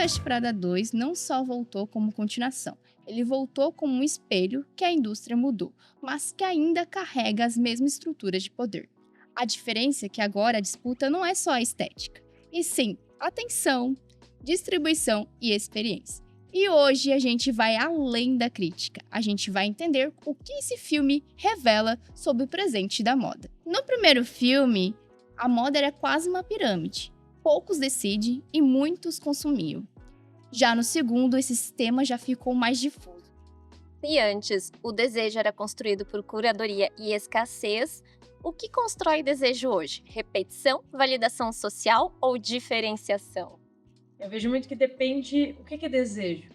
West Prada 2 não só voltou como continuação, ele voltou como um espelho que a indústria mudou, mas que ainda carrega as mesmas estruturas de poder. A diferença é que agora a disputa não é só a estética, e sim atenção, distribuição e experiência. E hoje a gente vai além da crítica, a gente vai entender o que esse filme revela sobre o presente da moda. No primeiro filme, a moda era quase uma pirâmide. Poucos decidem e muitos consumiam. Já no segundo, esse sistema já ficou mais difuso. Se antes o desejo era construído por curadoria e escassez, o que constrói desejo hoje? Repetição, validação social ou diferenciação? Eu vejo muito que depende o que é desejo.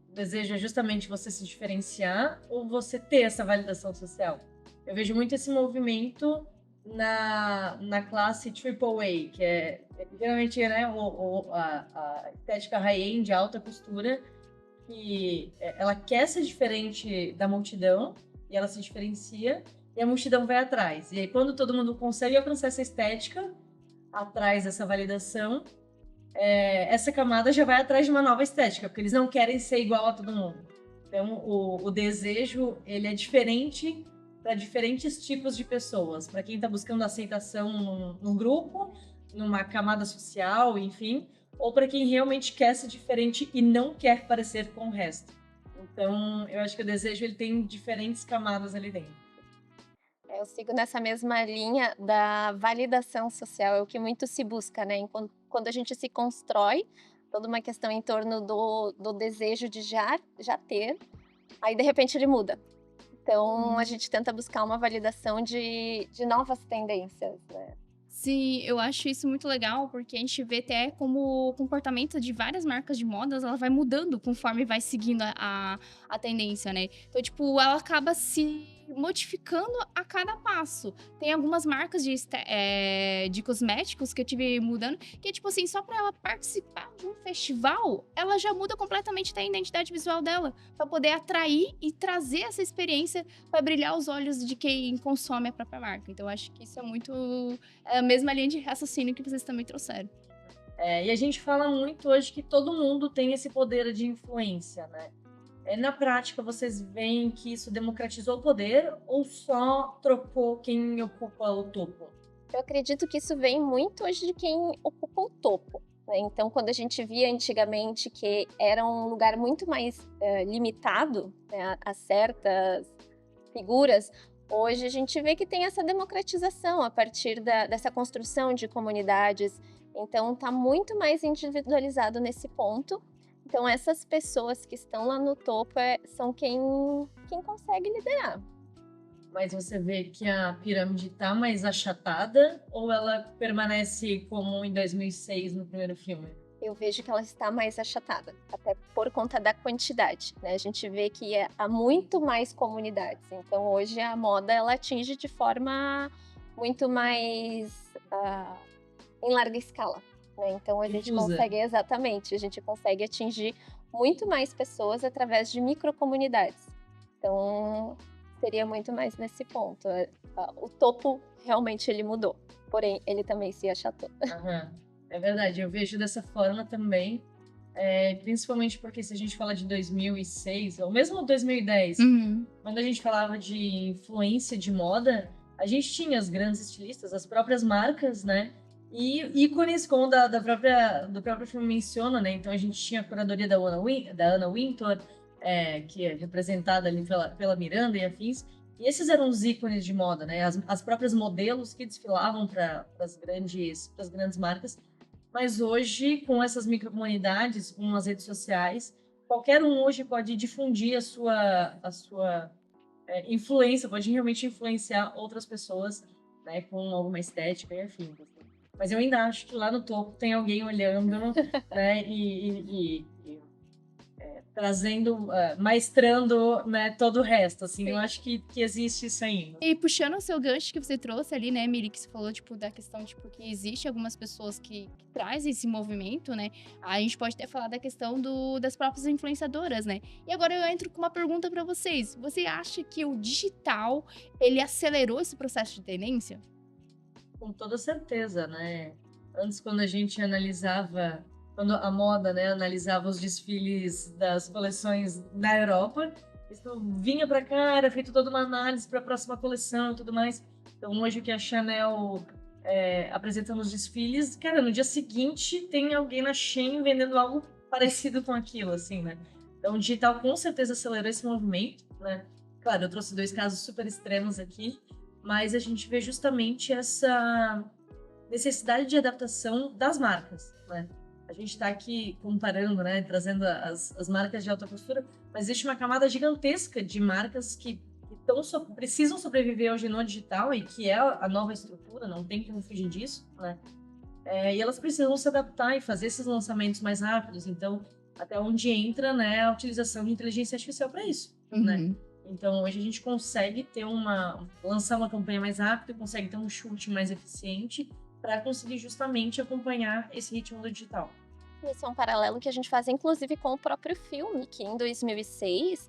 O desejo é justamente você se diferenciar ou você ter essa validação social. Eu vejo muito esse movimento na classe AAA, que é geralmente, né, a estética high-end, alta costura, que ela quer ser diferente da multidão e ela se diferencia e a multidão vai atrás. E aí quando todo mundo consegue alcançar essa estética, atrás dessa validação, essa camada já vai atrás de uma nova estética, porque eles não querem ser igual a todo mundo. Então, o desejo, ele é diferente para diferentes tipos de pessoas. Para quem está buscando aceitação num grupo, numa camada social, enfim, ou para quem realmente quer ser diferente e não quer parecer com o resto. Então, eu acho que o desejo ele tem diferentes camadas ali dentro. Eu sigo nessa mesma linha da validação social, é o que muito se busca, né? Quando a gente se constrói, toda uma questão em torno do desejo de já ter, aí de repente ele muda. Então a gente tenta buscar uma validação de novas tendências, né? Sim, eu acho isso muito legal, porque a gente vê até como o comportamento de várias marcas de modas, ela vai mudando conforme vai seguindo a tendência, né? Então, tipo, ela acaba se modificando a cada passo. Tem algumas marcas de cosméticos que eu tive mudando, que, tipo assim, só pra ela participar de um festival, ela já muda completamente a identidade visual dela, pra poder atrair e trazer essa experiência pra brilhar os olhos de quem consome a própria marca. Então, eu acho que isso é muito... É a mesma linha de raciocínio que vocês também trouxeram. E a gente fala muito hoje que todo mundo tem esse poder de influência, né? Na prática, vocês veem que isso democratizou o poder ou só trocou quem ocupa o topo? Eu acredito que isso vem muito hoje de quem ocupa o topo, né? Então, quando a gente via antigamente que era um lugar muito mais limitado, né, a certas figuras, hoje a gente vê que tem essa democratização a partir dessa construção de comunidades. Então, está muito mais individualizado nesse ponto. Então, essas pessoas que estão lá no topo são quem consegue liderar. Mas você vê que a pirâmide está mais achatada ou ela permanece como em 2006 no primeiro filme? Eu vejo que ela está mais achatada, até por conta da quantidade, né? A gente vê que há muito mais comunidades. Então, hoje a moda ela atinge de forma muito mais em larga escala, né? Então, a gente consegue a gente consegue atingir muito mais pessoas através de microcomunidades. Então, seria muito mais nesse ponto. O topo realmente ele mudou, porém ele também se achatou. Aham. É verdade, eu vejo dessa forma também, principalmente porque se a gente fala de 2006, ou mesmo 2010, quando a gente falava de influência de moda, a gente tinha as grandes estilistas, as próprias marcas, né? E ícones, como do próprio filme menciona, né? Então a gente tinha a curadoria da Anna Wintour, que é representada ali pela Miranda e afins, e esses eram os ícones de moda, né? As próprias modelos que desfilavam para as grandes marcas. Mas hoje, com essas microcomunidades, com as redes sociais, qualquer um hoje pode difundir a sua influência, pode realmente influenciar outras pessoas, né, com alguma estética e afins. Assim. Mas eu ainda acho que lá no topo tem alguém olhando, né, e trazendo, maestrando, né, todo o resto, assim, eu acho que existe isso ainda. E puxando o seu gancho que você trouxe ali, né, Miri, que você falou, tipo, da questão, tipo, que existe algumas pessoas que trazem esse movimento, né, a gente pode até falar da questão das próprias influenciadoras, né, e agora eu entro com uma pergunta pra vocês, você acha que o digital, ele acelerou esse processo de tendência? Com toda certeza, né, antes quando a gente analisava quando a moda, né, analisava os desfiles das coleções na Europa, isso vinha para cá, era feito toda uma análise para a próxima coleção e tudo mais. Então, hoje o que a Chanel apresenta nos desfiles, cara, no dia seguinte tem alguém na Shein vendendo algo parecido com aquilo, assim, né? Então, o digital com certeza acelerou esse movimento, né? Claro, eu trouxe 2 casos super extremos aqui, mas a gente vê justamente essa necessidade de adaptação das marcas, né? A gente está aqui comparando, né, trazendo as marcas de alta costura, mas existe uma camada gigantesca de marcas que precisam sobreviver hoje no digital e que é a nova estrutura, não tem como fugir disso, né? E elas precisam se adaptar e fazer esses lançamentos mais rápidos. Então, até onde entra, né, a utilização de inteligência artificial para isso, né? Então, hoje a gente consegue lançar uma campanha mais rápida, consegue ter um chute mais eficiente para conseguir justamente acompanhar esse ritmo do digital. Isso é um paralelo que a gente faz, inclusive, com o próprio filme, que em 2006,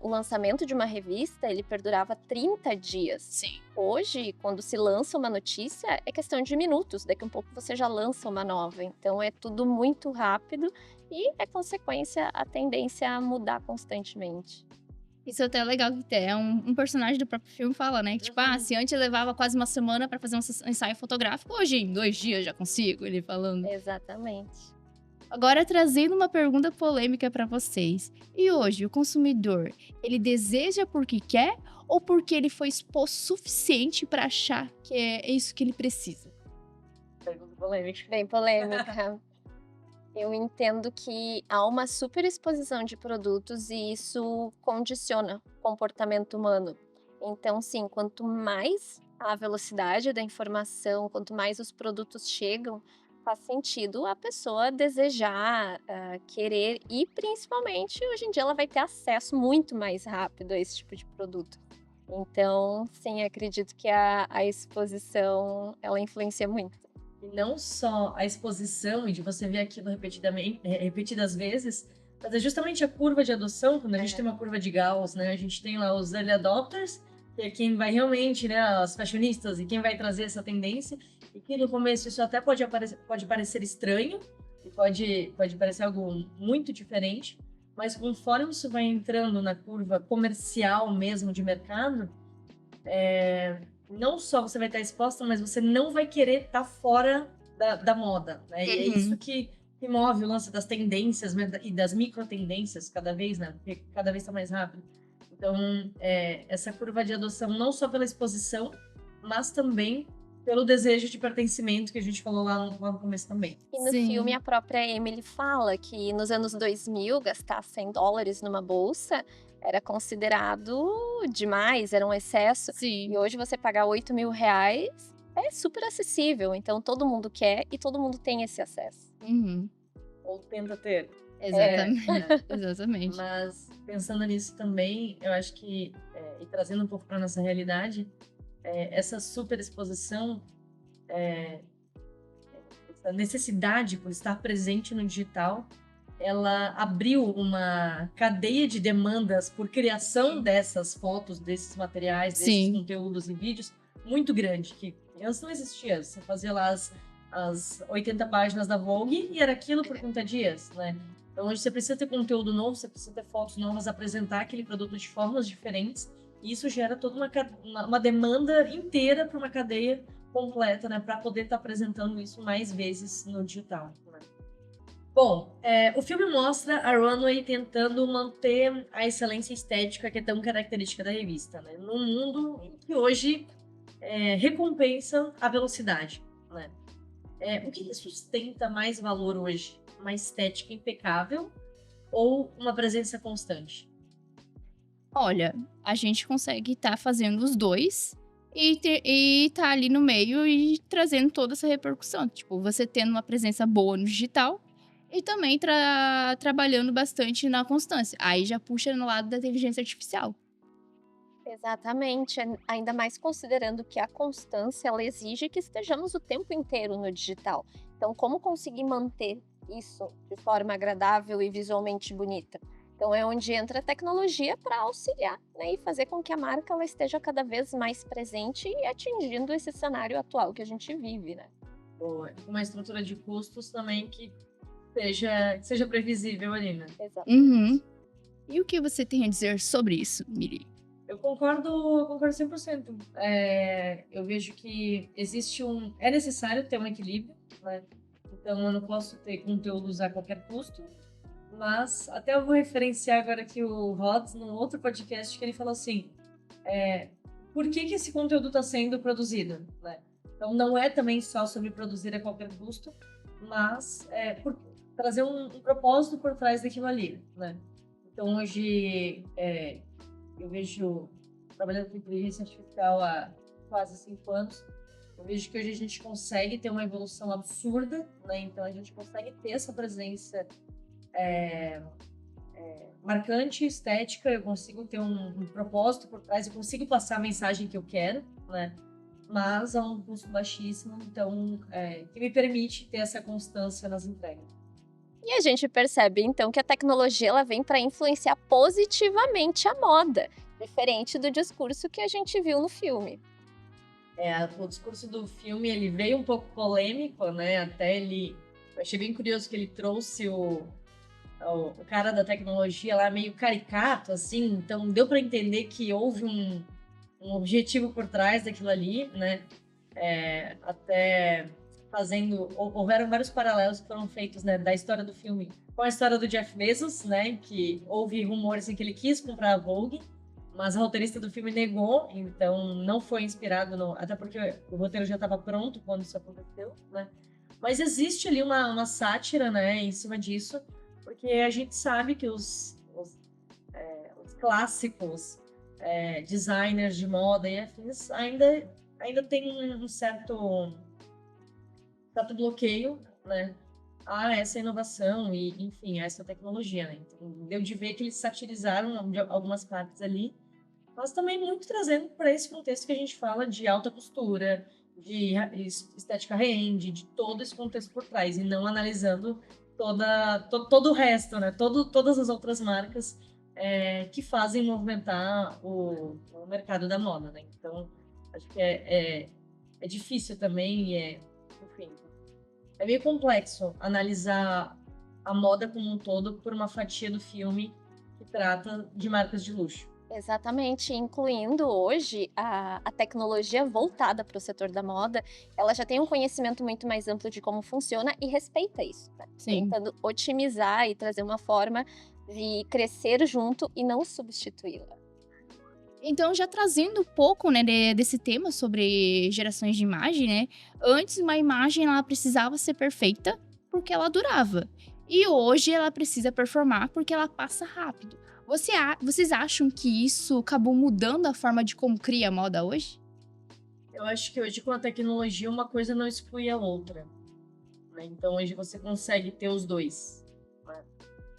o lançamento de uma revista, ele perdurava 30 dias. Sim. Hoje, quando se lança uma notícia, é questão de minutos. Daqui a um pouco você já lança uma nova. Então, é tudo muito rápido e, é consequência, a tendência a mudar constantemente. Isso é até legal que é um personagem do próprio filme fala, né? Que, tipo, se antes levava quase uma semana pra fazer um ensaio fotográfico, hoje em 2 dias já consigo, ele falando. Exatamente. Agora, trazendo uma pergunta polêmica pra vocês. E hoje, o consumidor, ele deseja porque quer ou porque ele foi exposto o suficiente pra achar que é isso que ele precisa? Pergunta polêmica. Bem polêmica. Eu entendo que há uma superexposição de produtos e isso condiciona o comportamento humano. Então, sim, quanto mais a velocidade da informação, quanto mais os produtos chegam, faz sentido a pessoa desejar, querer e, principalmente, hoje em dia ela vai ter acesso muito mais rápido a esse tipo de produto. Então, sim, acredito que a exposição, ela influencia muito. E não só a exposição e de você ver aquilo repetidas vezes, mas é justamente a curva de adoção, quando a gente tem uma curva de Gauss, né? A gente tem lá os early adopters, que é quem vai realmente, né, os fashionistas, e quem vai trazer essa tendência, e que no começo isso até pode parecer estranho, e pode parecer algo muito diferente, mas conforme isso vai entrando na curva comercial mesmo de mercado, não só você vai estar exposta, mas você não vai querer estar fora da moda, né? E é isso que move o lance das tendências, né? E das micro-tendências cada vez, né? Porque cada vez está mais rápido. Então, essa curva de adoção, não só pela exposição, mas também pelo desejo de pertencimento que a gente falou lá no começo também. E no filme, a própria Emily fala que nos anos 2000, gastar $100 numa bolsa era considerado demais, era um excesso. Sim. E hoje você pagar R$8.000 é super acessível. Então todo mundo quer e todo mundo tem esse acesso. Ou tenta ter. Exatamente. Exatamente. Mas pensando nisso também, eu acho que, e trazendo um pouco para nossa realidade, essa super exposição, essa necessidade por estar presente no digital, ela abriu uma cadeia de demandas por criação dessas fotos, desses materiais, desses conteúdos e vídeos muito grande, que antes não existia. Você fazia lá as 80 páginas da Vogue e era aquilo por 30 dias, né? Então hoje você precisa ter conteúdo novo, você precisa ter fotos novas, apresentar aquele produto de formas diferentes, e isso gera toda uma demanda inteira para uma cadeia completa, né? Para poder estar apresentando isso mais vezes no digital, né? Bom, o filme mostra a Runway tentando manter a excelência estética que é tão característica da revista, né? Num mundo em que hoje recompensa a velocidade, né? O que sustenta mais valor hoje? Uma estética impecável ou uma presença constante? Olha, a gente consegue estar fazendo os dois e tá ali no meio e trazendo toda essa repercussão. Tipo, você tendo uma presença boa no digital e também trabalhando bastante na constância. Aí já puxa no lado da inteligência artificial. Exatamente, ainda mais considerando que a constância ela exige que estejamos o tempo inteiro no digital. Então, como conseguir manter isso de forma agradável e visualmente bonita? Então, é onde entra a tecnologia para auxiliar, né, e fazer com que a marca ela esteja cada vez mais presente e atingindo esse cenário atual que a gente vive, né? Uma estrutura de custos também que seja previsível ali, né? Exato. Uhum. E o que você tem a dizer sobre isso, Miri? Eu concordo 100%. Eu vejo que é necessário ter um equilíbrio, né? Então eu não posso ter conteúdos a qualquer custo, mas até eu vou referenciar agora aqui o Rods num outro podcast que ele falou assim, por que esse conteúdo está sendo produzido, né? Então não é também só sobre produzir a qualquer custo, mas por trazer um propósito por trás daquilo ali, né? Então hoje eu vejo, trabalhando com inteligência artificial há quase 5 anos, eu vejo que hoje a gente consegue ter uma evolução absurda, né? Então a gente consegue ter essa presença marcante, estética, eu consigo ter um propósito por trás, eu consigo passar a mensagem que eu quero, né? Mas a um custo baixíssimo, então que me permite ter essa constância nas entregas. E a gente percebe, então, que a tecnologia ela vem para influenciar positivamente a moda, diferente do discurso que a gente viu no filme. O discurso do filme, ele veio um pouco polêmico, né? Eu achei bem curioso que ele trouxe o cara da tecnologia lá meio caricato, assim, então deu para entender que houve um objetivo por trás daquilo ali, né? Até houveram vários paralelos que foram feitos, né, da história do filme com a história do Jeff Bezos, né? Que houve rumores em que ele quis comprar a Vogue, mas a roteirista do filme negou, então não foi inspirado até porque o roteiro já estava pronto quando isso aconteceu, né? Mas existe ali uma sátira, né, em cima disso, porque a gente sabe que os clássicos designers de moda e afins ainda tem um certo bloqueio, né, a essa inovação e, enfim, a essa tecnologia, né? Então, deu de ver que eles satirizaram algumas partes ali, mas também muito trazendo para esse contexto que a gente fala de alta costura, de estética high-end, de todo esse contexto por trás, e não analisando todo o resto, né? Todas as outras marcas que fazem movimentar o mercado da moda, né? Então, acho que é difícil também, enfim, é meio complexo analisar a moda como um todo por uma fatia do filme que trata de marcas de luxo. Exatamente, incluindo hoje a tecnologia voltada para o setor da moda, ela já tem um conhecimento muito mais amplo de como funciona e respeita isso, né? Sim. Tentando otimizar e trazer uma forma de crescer junto e não substituí-la. Então, já trazendo um pouco, né, desse tema sobre gerações de imagem, né? Antes, uma imagem ela precisava ser perfeita porque ela durava. E hoje ela precisa performar porque ela passa rápido. Vocês acham que isso acabou mudando a forma de como cria a moda hoje? Eu acho que hoje, com a tecnologia, uma coisa não exclui a outra, né? Então, hoje você consegue ter os dois, né?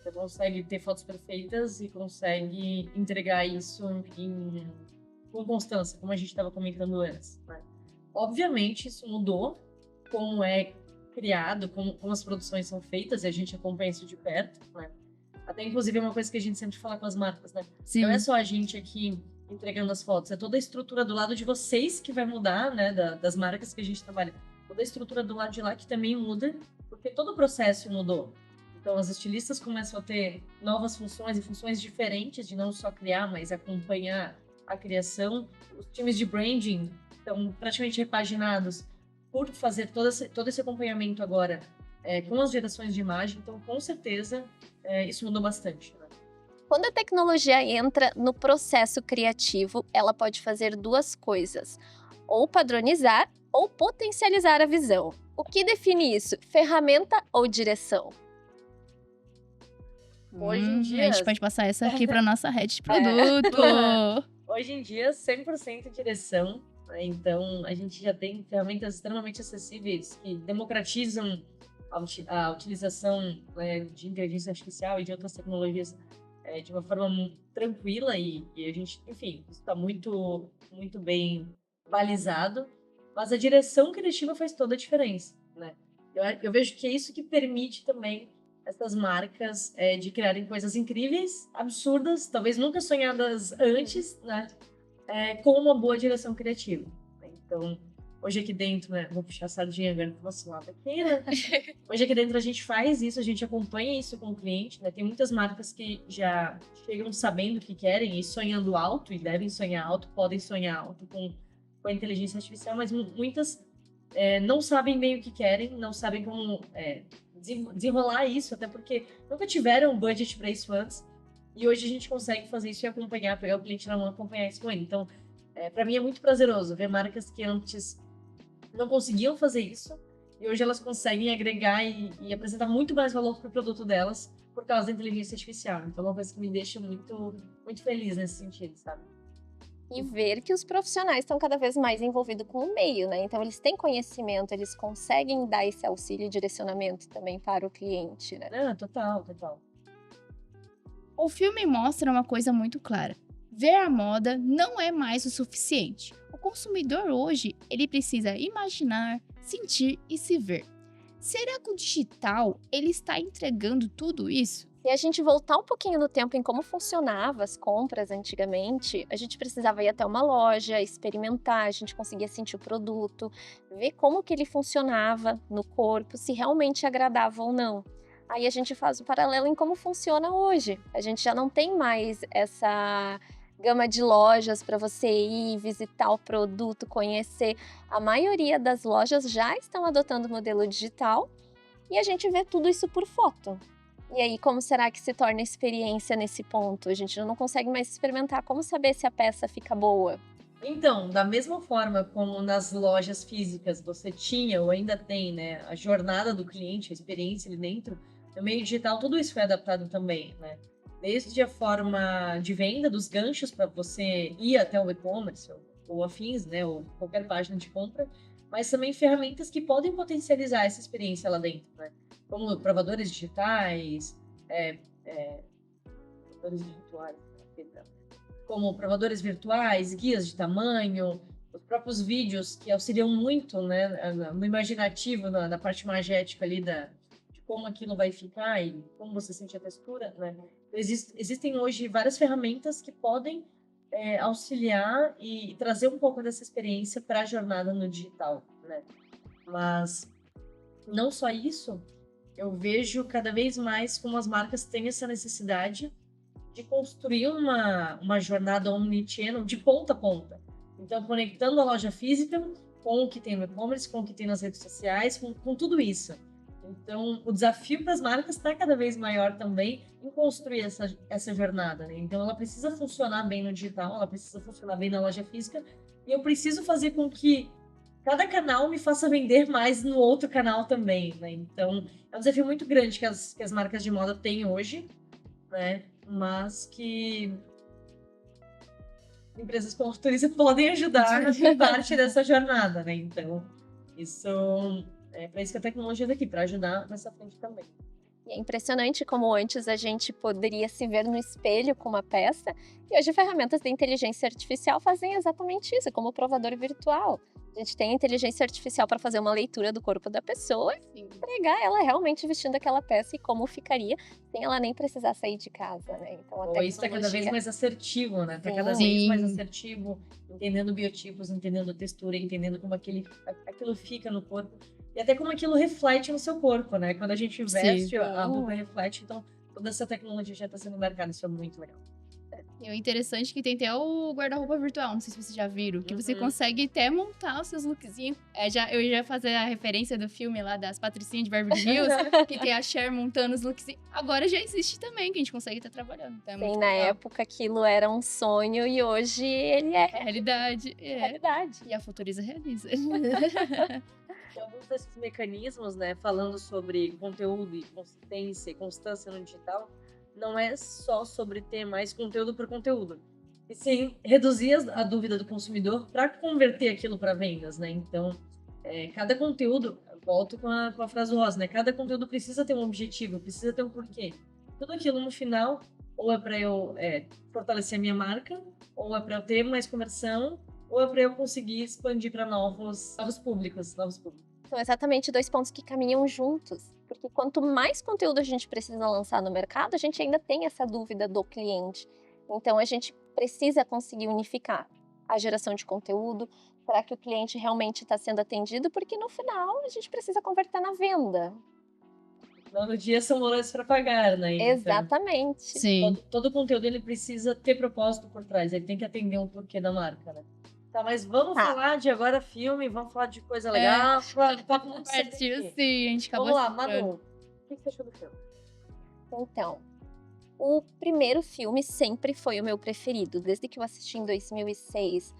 Você consegue ter fotos perfeitas e consegue entregar isso com constância, como a gente estava comentando antes, né? Obviamente, isso mudou como é criado, como as produções são feitas, e a gente acompanha isso de perto, né? Até, inclusive, é uma coisa que a gente sempre fala com as marcas, né? Sim. Não é só a gente aqui entregando as fotos, é toda a estrutura do lado de vocês que vai mudar, né? Das marcas que a gente trabalha. Toda a estrutura do lado de lá que também muda, porque todo o processo mudou. Então, as estilistas começam a ter novas funções e funções diferentes de não só criar, mas acompanhar a criação. Os times de branding estão praticamente repaginados por fazer todo esse acompanhamento agora com as gerações de imagem. Então, com certeza, isso mudou bastante, né? Quando a tecnologia entra no processo criativo, ela pode fazer duas coisas: ou padronizar ou potencializar a visão. O que define isso? Ferramenta ou direção? Hoje em dia, A gente pode passar essa aqui para nossa rede de produto. Hoje em dia, 100% direção, né? Então, a gente já tem ferramentas extremamente acessíveis que democratizam a utilização, né, de inteligência artificial e de outras tecnologias de uma forma tranquila e a gente, enfim, isso está muito, muito bem balizado, mas a direção criativa faz toda a diferença, né? Eu vejo que é isso que permite também essas marcas de criarem coisas incríveis, absurdas, talvez nunca sonhadas antes, né? Com uma boa direção criativa. Então, Hoje aqui dentro, né? Vou puxar a sardinha agora pro nosso lado aqui, né? Hoje aqui dentro a gente faz isso, a gente acompanha isso com o cliente, né? Tem muitas marcas que já chegam sabendo o que querem e sonhando alto, e devem sonhar alto, podem sonhar alto com a inteligência artificial, mas muitas não sabem bem o que querem, não sabem como desenrolar isso, até porque nunca tiveram um budget para isso antes. E hoje a gente consegue fazer isso e acompanhar, pegar o cliente na mão e acompanhar isso com ele. Então, para mim é muito prazeroso ver marcas que antes não conseguiam fazer isso e hoje elas conseguem agregar e apresentar muito mais valor para o produto delas por causa da inteligência artificial. Então, é uma coisa que me deixa muito, muito feliz nesse sentido, sabe? E ver que os profissionais estão cada vez mais envolvidos com o meio, né? Então, eles têm conhecimento, eles conseguem dar esse auxílio e direcionamento também para o cliente, né? Total, total. O filme mostra uma coisa muito clara. Ver a moda não é mais o suficiente. O consumidor hoje, ele precisa imaginar, sentir e se ver. Será que o digital, ele está entregando tudo isso? Se a gente voltar um pouquinho no tempo em como funcionava as compras antigamente, a gente precisava ir até uma loja, experimentar, a gente conseguia sentir o produto, ver como que ele funcionava no corpo, se realmente agradava ou não. Aí a gente faz o paralelo em como funciona hoje. A gente já não tem mais essa gama de lojas para você ir visitar o produto, conhecer. A maioria das lojas já estão adotando o modelo digital e a gente vê tudo isso por foto. E aí, como será que se torna a experiência nesse ponto? A gente não consegue mais experimentar. Como saber se a peça fica boa? Então, da mesma forma como nas lojas físicas você tinha ou ainda tem, né, a jornada do cliente, a experiência ali dentro, no meio digital tudo isso foi adaptado também, né? Desde a forma de venda dos ganchos para você ir até o e-commerce ou afins, né, ou qualquer página de compra, mas também ferramentas que podem potencializar essa experiência lá dentro, né? Como provadores digitais, provadores virtuais, perdão, como provadores virtuais, guias de tamanho, os próprios vídeos que auxiliam muito, né, no imaginativo, na parte magética ali de como aquilo vai ficar e como você sente a textura, né? Existem hoje várias ferramentas que podem auxiliar e trazer um pouco dessa experiência para a jornada no digital, né? Mas não só isso, eu vejo cada vez mais como as marcas têm essa necessidade de construir uma jornada omnichannel de ponta a ponta. Então, conectando a loja física com o que tem no e-commerce, com o que tem nas redes sociais, com tudo isso. Então, o desafio para as marcas está cada vez maior também em construir essa jornada, né? Então, ela precisa funcionar bem no digital, ela precisa funcionar bem na loja física, e eu preciso fazer com que cada canal me faça vender mais no outro canal também, né? Então, é um desafio muito grande que as marcas de moda têm hoje, né? Mas que empresas como a Futuriza podem ajudar em parte dessa jornada, né? Então, isso é para isso que a tecnologia está aqui, para ajudar nessa frente também. E é impressionante como antes a gente poderia se ver no espelho com uma peça, e hoje ferramentas de inteligência artificial fazem exatamente isso, como o provador virtual. A gente tem a inteligência artificial para fazer uma leitura do corpo da pessoa e entregar ela realmente vestindo aquela peça e como ficaria, sem ela nem precisar sair de casa, né? Então, Ou isso está cada vez mais assertivo, né? Está cada vez mais assertivo, entendendo biotipos, entendendo a textura, entendendo como aquilo fica no corpo. E até como aquilo reflete no seu corpo, né? Quando a gente veste, a roupa reflete. Então, toda essa tecnologia já está sendo embarcada. Isso é muito legal. E o interessante é que tem até o guarda-roupa virtual, não sei se vocês já viram, que você consegue até montar os seus lookzinhos. Eu ia fazer a referência do filme lá das Patricinhas de Beverly Hills, que tem a Cher montando os looks. Agora já existe também, que a gente consegue estar trabalhando. Então Sim, na época aquilo era um sonho e hoje ele é realidade. realidade. E a Futuriza realiza. E alguns desses mecanismos, né, falando sobre conteúdo e consistência e constância no digital, não é só sobre ter mais conteúdo por conteúdo, e sim reduzir a dúvida do consumidor para converter aquilo para vendas, né? Então, cada conteúdo, volto com a frase do Rosa, né? Cada conteúdo precisa ter um objetivo, precisa ter um porquê. Tudo aquilo no final, ou é para eu fortalecer a minha marca, ou é para eu ter mais conversão, ou é para eu conseguir expandir para novos públicos. São exatamente dois pontos que caminham juntos. Porque quanto mais conteúdo a gente precisa lançar no mercado, a gente ainda tem essa dúvida do cliente. Então, a gente precisa conseguir unificar a geração de conteúdo Será que o cliente realmente está sendo atendido? Porque no final a gente precisa converter na venda. No dia são boletos para pagar, né? Então, Exatamente. Sim. todo conteúdo ele precisa ter propósito por trás, ele tem que atender um porquê da marca, né? Tá, mas vamos Tá. falar de agora filme, vamos falar de coisa legal. Papo muito sério Partiu aqui. sim, a gente acabou Vamos lá, estruturando. Manu, o que você achou do filme? Então, o primeiro filme sempre foi o meu preferido. Desde que eu assisti em 2006,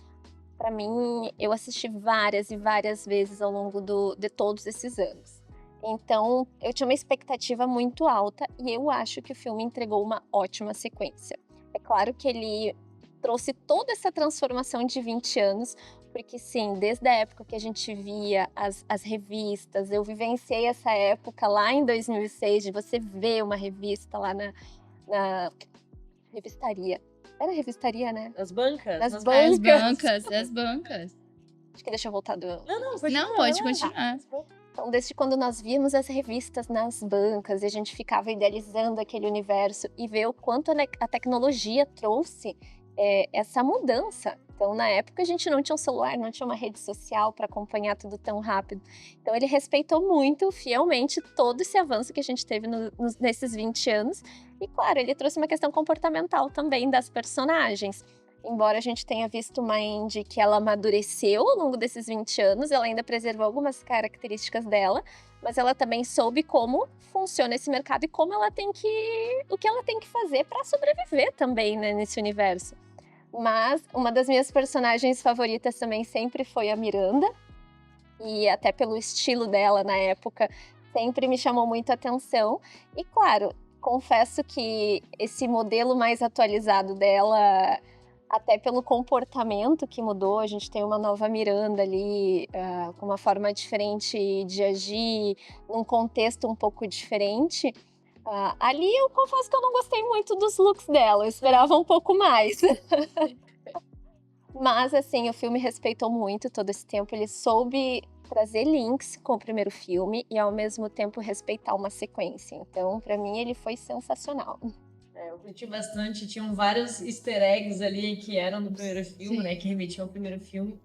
para mim, eu assisti várias e várias vezes ao longo de todos esses anos. Então, eu tinha uma expectativa muito alta e eu acho que o filme entregou uma ótima sequência. É claro que ele trouxe toda essa transformação de 20 anos, porque sim, desde a época que a gente via as revistas, eu vivenciei essa época lá em 2006, de você ver uma revista lá na revistaria. Era revistaria, né? As bancas? Nas As bancas. bancas. Acho que deixa eu voltar do... Não, pode Não, pode continuar. Então, desde quando nós víamos as revistas nas bancas e a gente ficava idealizando aquele universo e ver o quanto a tecnologia trouxe essa mudança. Então, na época, a gente não tinha um celular, não tinha uma rede social para acompanhar tudo tão rápido. Então, ele respeitou muito, fielmente, todo esse avanço que a gente teve nesses 20 anos. E, claro, ele trouxe uma questão comportamental também das personagens. Embora a gente tenha visto uma Indy que ela amadureceu ao longo desses 20 anos, ela ainda preservou algumas características dela, mas ela também soube como funciona esse mercado e como ela o que ela tem que fazer para sobreviver também, né, nesse universo. Mas uma das minhas personagens favoritas também sempre foi a Miranda, e até pelo estilo dela na época, sempre me chamou muito a atenção. E claro, confesso que esse modelo mais atualizado dela, até pelo comportamento que mudou, a gente tem uma nova Miranda ali, com uma forma diferente de agir, num contexto um pouco diferente. Ali eu confesso que eu não gostei muito dos looks dela, eu esperava um pouco mais. Mas assim, o filme respeitou muito todo esse tempo, ele soube trazer links com o primeiro filme e ao mesmo tempo respeitar uma sequência. Então, pra mim, ele foi sensacional. Eu curti bastante, tinham vários easter eggs ali que eram do primeiro filme, Sim. né, que remetiam ao primeiro filme.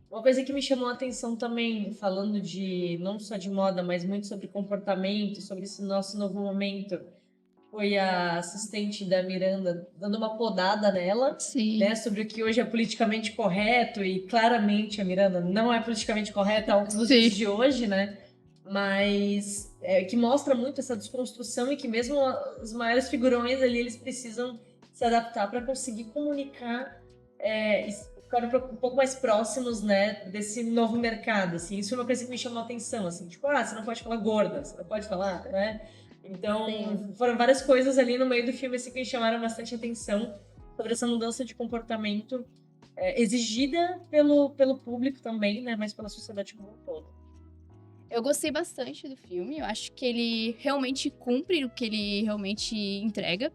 Uma coisa que me chamou a atenção também, falando de não só de moda, mas muito sobre comportamento, sobre esse nosso novo momento, foi a assistente da Miranda dando uma podada nela, Sim. né, sobre o que hoje é politicamente correto, e claramente a Miranda não é politicamente correta nos dias de hoje, né? Mas que mostra muito essa desconstrução e que mesmo os maiores figurões ali, eles precisam se adaptar para conseguir comunicar, ficar um pouco mais próximos, né, desse novo mercado, assim. Isso é uma coisa que me chamou a atenção, assim, tipo, você não pode falar gorda, você não pode falar, né? Então, Sim. foram várias coisas ali no meio do filme assim, que me chamaram bastante atenção sobre essa mudança de comportamento exigida pelo público também, né, mas pela sociedade como um todo. Eu gostei bastante do filme, eu acho que ele realmente cumpre o que ele realmente entrega.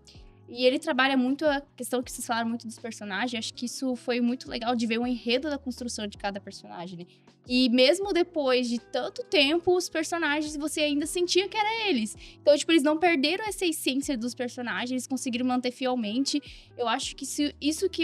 E ele trabalha muito a questão que vocês falaram muito dos personagens. Acho que isso foi muito legal de ver o enredo da construção de cada personagem, né? E mesmo depois de tanto tempo, os personagens, você ainda sentia que era eles. Então, tipo, eles não perderam essa essência dos personagens, eles conseguiram manter fielmente. Eu acho que isso que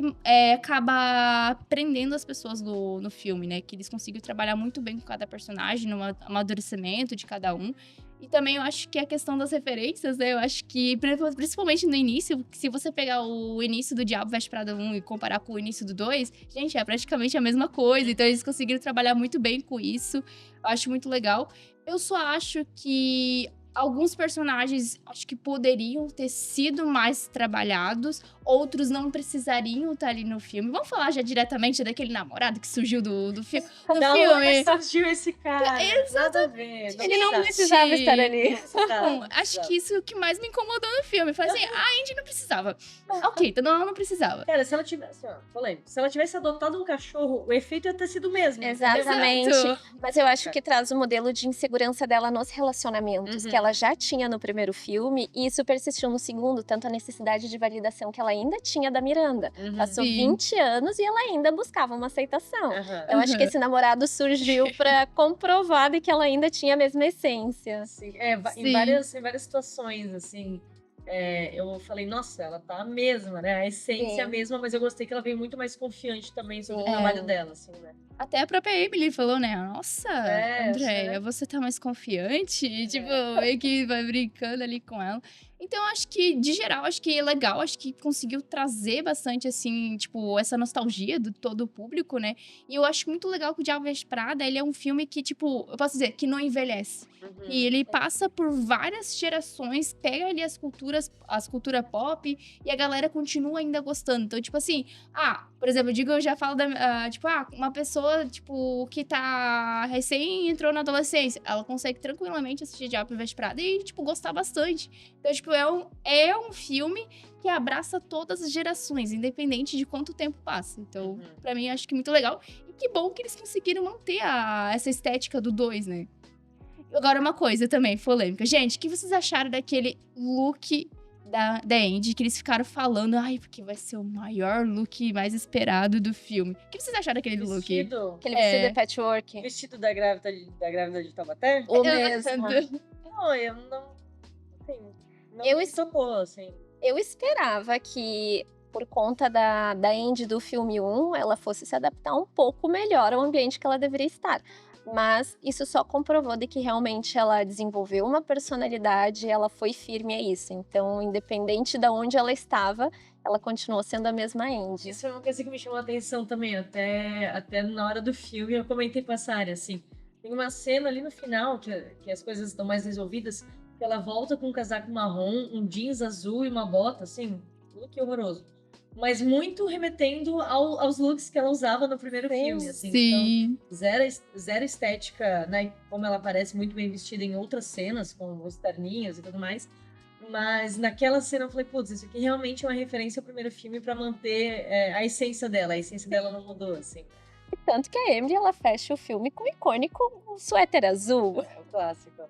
acaba prendendo as pessoas no filme, né? Que eles conseguiram trabalhar muito bem com cada personagem, no amadurecimento de cada um. E também eu acho que a questão das referências, né? Eu acho que, principalmente no início, se você pegar o início do Diabo Veste Prada 1 e comparar com o início do 2, gente, é praticamente a mesma coisa. Então, eles conseguiram trabalhar muito bem com isso. Eu acho muito legal. Eu só acho que alguns personagens, acho que poderiam ter sido mais trabalhados. Outros não precisariam estar ali no filme. Vamos falar já diretamente daquele namorado que surgiu do filme. Da onde surgiu esse cara? Nada a ver. Ele não precisava estar ali. Não, acho que isso é o que mais me incomodou no filme. Falei assim, a Indy não precisava. Ok, então ela não precisava. Cara, se ela tivesse, polêmico, se ela tivesse adotado um cachorro, o efeito ia ter sido o mesmo. Exatamente. Exato. Mas eu acho que traz o modelo de insegurança dela nos relacionamentos, que ela já tinha no primeiro filme, e isso persistiu no segundo, tanto a necessidade de validação que ela ainda tinha da Miranda. Passou Sim. 20 anos e ela ainda buscava uma aceitação. Aham. Eu acho que esse namorado surgiu pra comprovar de que ela ainda tinha a mesma essência. Sim, Sim. Em várias situações, assim. eu falei, nossa, ela tá a mesma, né? A essência é a Sim. mesma, mas eu gostei que ela veio muito mais confiante também sobre o Sim. trabalho dela, assim, né? Até a própria Emily falou, né? Nossa, Andréia, né? você tá mais confiante? E, tipo, meio que vai brincando ali com ela. Então, acho que, de geral, acho que é legal. Acho que conseguiu trazer bastante, assim, tipo, essa nostalgia do todo o público, né? E eu acho muito legal que o Diabo Veste Prada, ele é um filme que, tipo, eu posso dizer, que não envelhece. E ele passa por várias gerações, pega ali as culturas pop, e a galera continua ainda gostando. Então, tipo assim, por exemplo, eu já falo uma pessoa, tipo, que tá recém entrou na adolescência, ela consegue tranquilamente assistir Diabo Veste Prada e, tipo, gostar bastante. Então, tipo, é um filme que abraça todas as gerações, independente de quanto tempo passa. Então, pra mim, acho que muito legal. E que bom que eles conseguiram manter essa estética do 2, né? Agora, uma coisa também, polêmica. Gente, o que vocês acharam daquele look da Andy, que eles ficaram falando, porque vai ser o maior look mais esperado do filme. O que vocês acharam daquele look? Aquele vestido de patchwork. Vestido da grávida de Taubaté? O mesmo. Não, eu não... Assim, não Eu me tocou, assim. Eu esperava que, por conta da Andy do filme 1, ela fosse se adaptar um pouco melhor ao ambiente que ela deveria estar. Mas isso só comprovou de que realmente ela desenvolveu uma personalidade, ela foi firme a isso. Então, independente de onde ela estava, ela continuou sendo a mesma Andy. Isso é uma coisa que me chamou a atenção também, até na hora do filme eu comentei com a Sarah, assim. Tem uma cena ali no final, que as coisas estão mais resolvidas, que ela volta com um casaco marrom, um jeans azul e uma bota, assim, look horroroso. Mas muito remetendo aos looks que ela usava no primeiro filme, assim. Sim. Então, zero estética, né? Como ela parece muito bem vestida em outras cenas, com os terninhos e tudo mais. Mas naquela cena eu falei, putz, isso aqui realmente é uma referência ao primeiro filme pra manter a essência dela. A essência dela não mudou, assim. Tanto que a Emily, ela fecha o filme com o icônico suéter azul. É o clássico, né?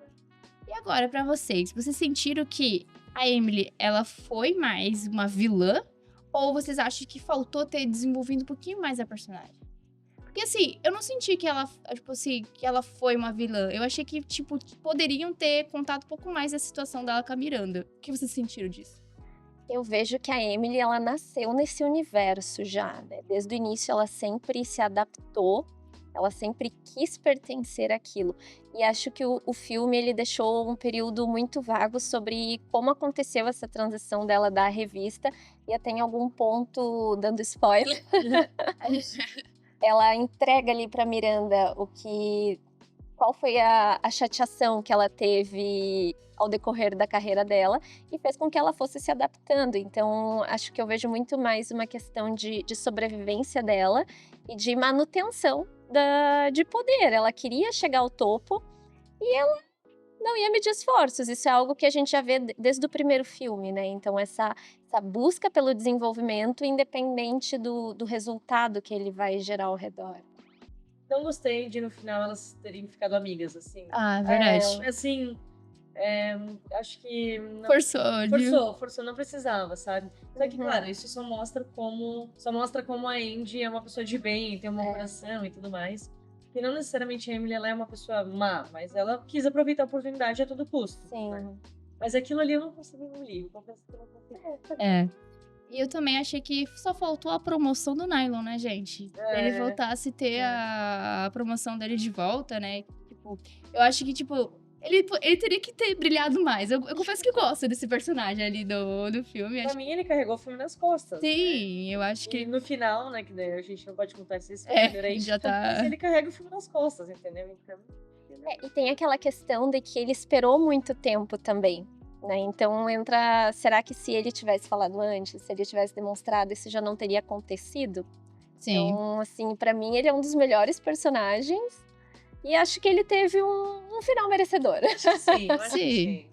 E agora, pra vocês sentiram que a Emily, ela foi mais uma vilã? Ou vocês acham que faltou ter desenvolvido um pouquinho mais a personagem? Porque, assim, eu não senti que ela, tipo assim, que ela foi uma vilã. Eu achei que, tipo, poderiam ter contado um pouco mais da situação dela com a Miranda. O que vocês sentiram disso? Eu vejo que a Emily, ela nasceu nesse universo já, né? Desde o início, ela sempre se adaptou, ela sempre quis pertencer àquilo. E acho que o filme, ele deixou um período muito vago sobre como aconteceu essa transição dela da revista. E até em algum ponto, dando spoiler, ela entrega ali pra Miranda qual foi a chateação que ela teve ao decorrer da carreira dela e fez com que ela fosse se adaptando. Então, acho que eu vejo muito mais uma questão de sobrevivência dela e de manutenção de poder. Ela queria chegar ao topo e ela não ia medir esforços. Isso é algo que a gente já vê desde o primeiro filme, né? Então, essa busca pelo desenvolvimento independente do resultado que ele vai gerar ao redor. Não gostei de, no final, elas terem ficado amigas, assim. Verdade. Assim, acho que... Não, Forçou. Não precisava, sabe? Só que, claro, isso só mostra como a Andy é uma pessoa de bem, tem um bom coração e tudo mais. E não necessariamente a Emily, ela é uma pessoa má, mas ela quis aproveitar a oportunidade a todo custo. Sim. Né? Mas aquilo ali eu não consegui engolir. E eu também achei que só faltou a promoção do Nylon, né, gente? Pra ele voltasse a ter a promoção dele de volta, né? Tipo, eu acho que, tipo, ele teria que ter brilhado mais. Eu confesso que gosto desse personagem ali do filme. Pra mim, ele carregou o filme nas costas. Sim, eu acho que... E no final, né, que daí a gente não pode contar esse spoiler aí. já tá... Mas ele carrega o filme nas costas, entendeu? Então... E tem aquela questão de que ele esperou muito tempo também. Né? Então será que se ele tivesse falado antes, se ele tivesse demonstrado, isso já não teria acontecido? Sim. Então, assim, pra mim ele é um dos melhores personagens e acho que ele teve um final merecedor. Sim, acho que sim.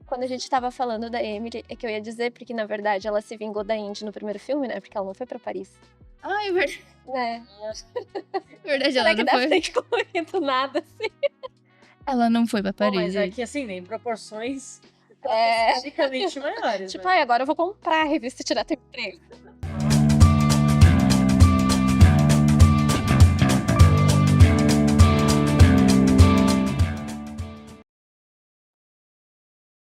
Quando a gente tava falando da Emily, é que eu ia dizer, porque na verdade ela se vingou da Andy no primeiro filme, né? Porque ela não foi pra Paris. É verdade. Né? Verdade, Será ela que não deve foi. ter concluído nada, assim? Ela não foi pra Paris. Mas aqui, assim, em proporções É. praticamente maiores. Tipo, né? agora eu vou comprar a revista e tirar teu emprego.